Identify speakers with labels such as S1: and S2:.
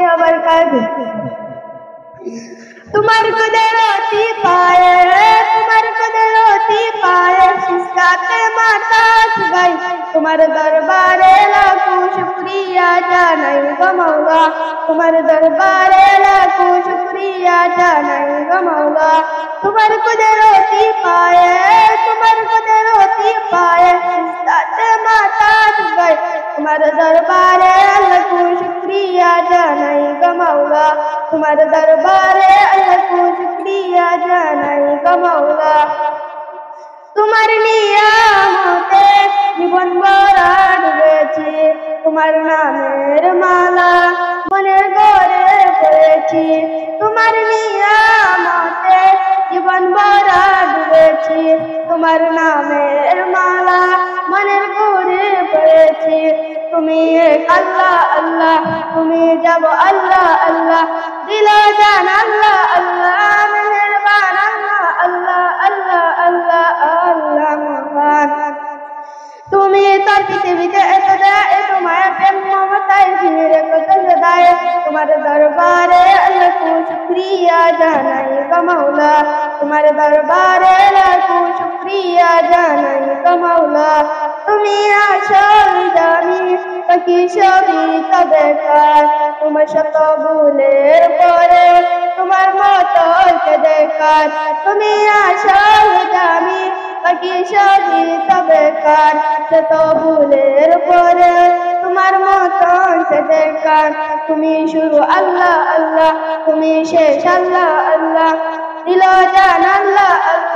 S1: वबरकातुहू। तुम्हार कुदरती पाए, तुम्हार कुदरती पाए सिसकाते माता गई, तुम्हार दरबारे लाखों शुक्रिया जानाई गो मौला, तुम्हार दरबारे लाखों शुक्रिया जानाई गो मौला। तुम्हार कुदरती पाए, तुम्हार कुदरती पाए सिसकाते माता गई, तुम्हार दरबारे लाखों शुक्रिया जानाई गो मौला, तुम्हार दरबारे लाखों शुक्रिया जानाई गो मौला। तुम्हार नियामते জীবন ভরা ডুবেছি, তোমার নামের মালা মনের ঘরে পড়েছি, তোমার নিয়ামতে জীবন ভরা ডুবেছি, তোমার নামের মালা মনের ঘরে পড়েছি। তুমি এক আল্লাহ আল্লাহ, তুমি যাব আল্লাহ আল্লাহ, দিল জান আল্লাহ আল্লাহ, মেহেরবান আল্লাহ আল্লাহ আল্লাহ আল্লাহ আল্লাহ মহান। তুমি তার পৃথিবীতে এত দয়া, এত মায়া প্রেম মমতায় ফিরে কত সদায়, তোমার দরবারে লাখো শুকরিয়া জানাই গো মৌলা, তোমার দরবারে লাখো শুকরিয়া জানাই গো মৌলা। তুমি আসল জানি বাকি সবই তো বেকার, তোমার শত ভুলের পরে তোমার মতো কে দেখার, তুমি আসল জানি বাকি সবই তো বেকার, শত ভুলের পরে তোমার মতন কে দেখার। তুমি শুরু আল্লাহ আল্লাহ, তুমি শেষ আল্লাহ আল্লাহ, দিল জান আল্লাহ আল্লাহ।